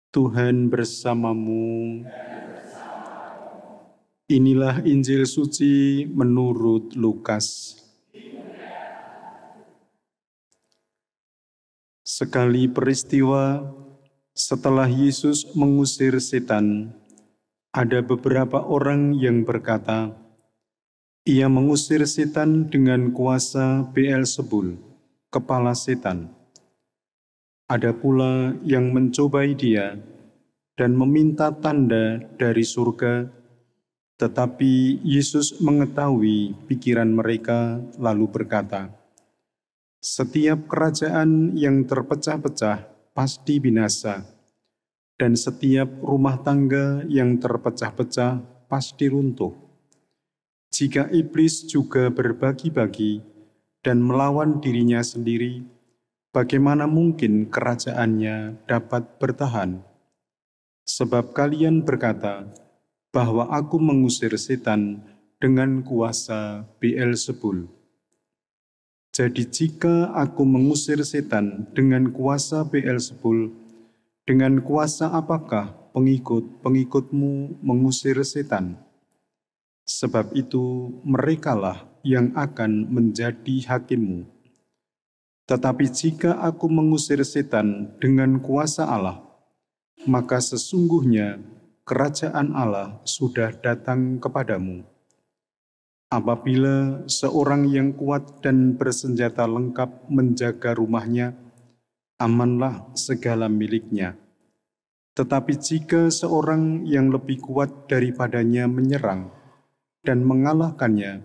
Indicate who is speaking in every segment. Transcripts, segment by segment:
Speaker 1: Tuhan bersamamu. Inilah Injil suci menurut Lukas. Sekali peristiwa, setelah Yesus mengusir setan, ada beberapa orang yang berkata, "Ia mengusir setan dengan kuasa Beelzebul, kepala setan." Ada pula yang mencobai dia dan meminta tanda dari surga, tetapi Yesus mengetahui pikiran mereka lalu berkata, "Setiap kerajaan yang terpecah-pecah pasti binasa, dan setiap rumah tangga yang terpecah-pecah pasti runtuh. Jika iblis juga berbagi-bagi dan melawan dirinya sendiri, bagaimana mungkin kerajaannya dapat bertahan? Sebab kalian berkata bahwa aku mengusir setan dengan kuasa Beelzebul. Jadi jika aku mengusir setan dengan kuasa Beelzebul, dengan kuasa apakah pengikut-pengikutmu mengusir setan? Sebab itu merekalah yang akan menjadi hakimmu. Tetapi jika aku mengusir setan dengan kuasa Allah, maka sesungguhnya kerajaan Allah sudah datang kepadamu. Apabila seorang yang kuat dan bersenjata lengkap menjaga rumahnya, amanlah segala miliknya. Tetapi jika seorang yang lebih kuat daripadanya menyerang dan mengalahkannya,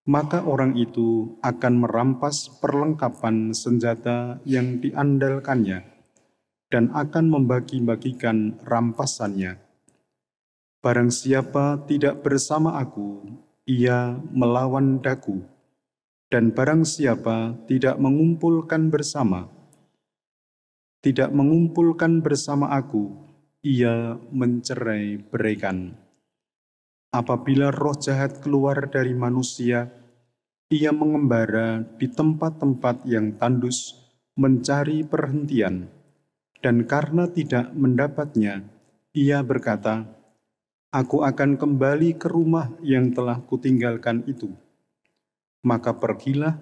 Speaker 1: maka orang itu akan merampas perlengkapan senjata yang diandalkannya dan akan membagi-bagikan rampasannya. Barang siapa tidak bersama aku, ia melawan daku, dan barang siapa tidak mengumpulkan bersama aku, ia mencerai-beraikan. Apabila roh jahat keluar dari manusia, ia mengembara di tempat-tempat yang tandus, mencari perhentian, dan karena tidak mendapatnya, ia berkata, "Aku akan kembali ke rumah yang telah kutinggalkan itu." Maka pergilah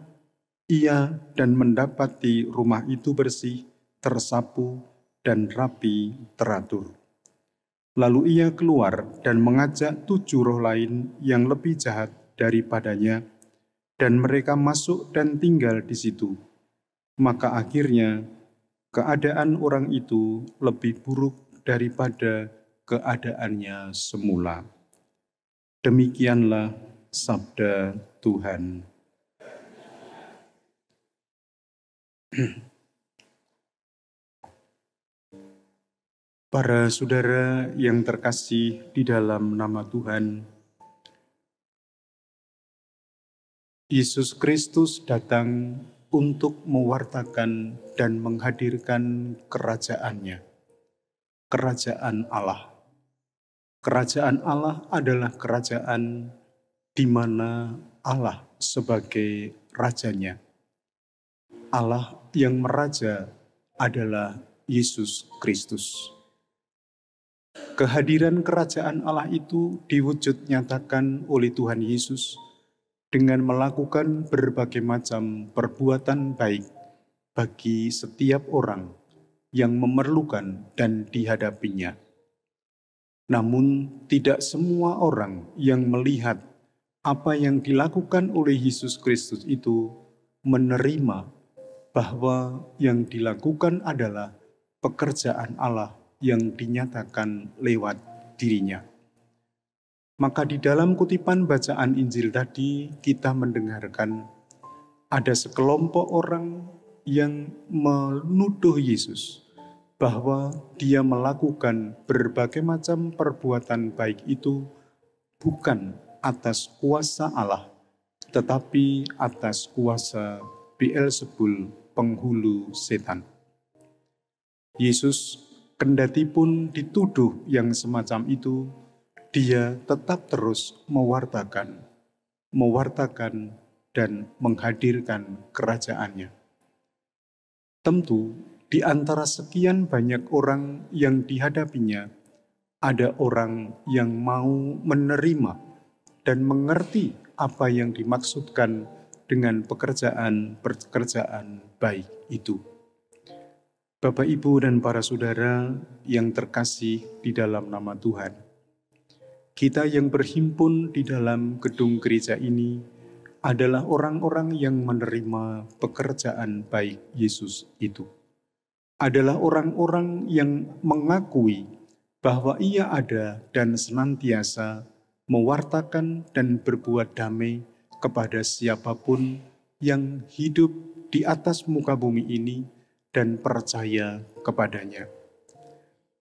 Speaker 1: ia dan mendapati rumah itu bersih, tersapu, dan rapi teratur. Lalu ia keluar dan mengajak 7 roh lain yang lebih jahat daripadanya, dan mereka masuk dan tinggal di situ. Maka akhirnya keadaan orang itu lebih buruk daripada keadaannya semula. Demikianlah sabda Tuhan. Para saudara yang terkasih di dalam nama Tuhan, Yesus Kristus datang untuk mewartakan dan menghadirkan kerajaannya, kerajaan Allah. Kerajaan Allah adalah kerajaan di mana Allah sebagai rajanya. Allah yang meraja adalah Yesus Kristus. Kehadiran kerajaan Allah itu diwujud nyatakan oleh Tuhan Yesus dengan melakukan berbagai macam perbuatan baik bagi setiap orang yang memerlukan dan dihadapinya. Namun tidak semua orang yang melihat apa yang dilakukan oleh Yesus Kristus itu menerima bahwa yang dilakukan adalah pekerjaan Allah yang dinyatakan lewat dirinya. Maka di dalam kutipan bacaan Injil tadi kita mendengarkan ada sekelompok orang yang menuduh Yesus bahwa dia melakukan berbagai macam perbuatan baik itu bukan atas kuasa Allah, tetapi atas kuasa Beelzebul, penghulu setan. Yesus kendati pun dituduh yang semacam itu, dia tetap terus mewartakan dan menghadirkan kerajaannya. Tentu Di antara sekian banyak orang yang dihadapinya, ada orang yang mau menerima dan mengerti apa yang dimaksudkan dengan pekerjaan baik itu. Bapak, Ibu, dan para saudara yang terkasih di dalam nama Tuhan, kita yang berhimpun di dalam gedung gereja ini adalah orang-orang yang menerima pekerjaan baik Yesus itu. Adalah orang-orang yang mengakui bahwa Ia ada dan senantiasa mewartakan dan berbuat damai kepada siapapun yang hidup di atas muka bumi ini dan percaya kepadanya.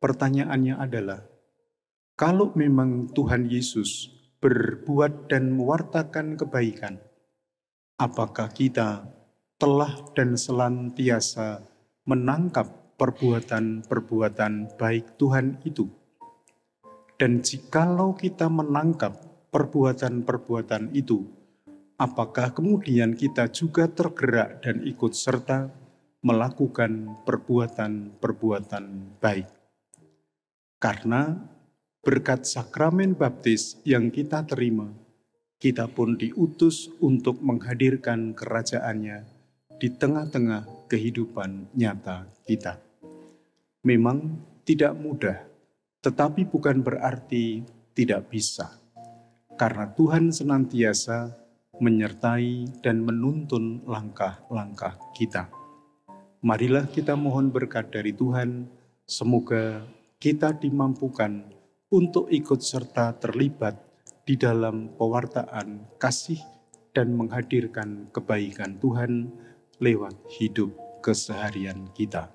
Speaker 1: Pertanyaannya adalah, kalau memang Tuhan Yesus berbuat dan mewartakan kebaikan, apakah kita telah dan senantiasa menangkap perbuatan-perbuatan baik Tuhan itu? Dan jikalau kita menangkap perbuatan-perbuatan itu, apakah kemudian kita juga tergerak dan ikut serta melakukan perbuatan-perbuatan baik? Karena berkat sakramen baptis yang kita terima, kita pun diutus untuk menghadirkan kerajaannya di tengah-tengah kehidupan nyata kita. Memang tidak mudah, tetapi bukan berarti tidak bisa. Karena Tuhan senantiasa menyertai dan menuntun langkah-langkah kita. Marilah kita mohon berkat dari Tuhan, semoga kita dimampukan untuk ikut serta terlibat di dalam pewartaan kasih dan menghadirkan kebaikan Tuhan lewat hidup keseharian kita.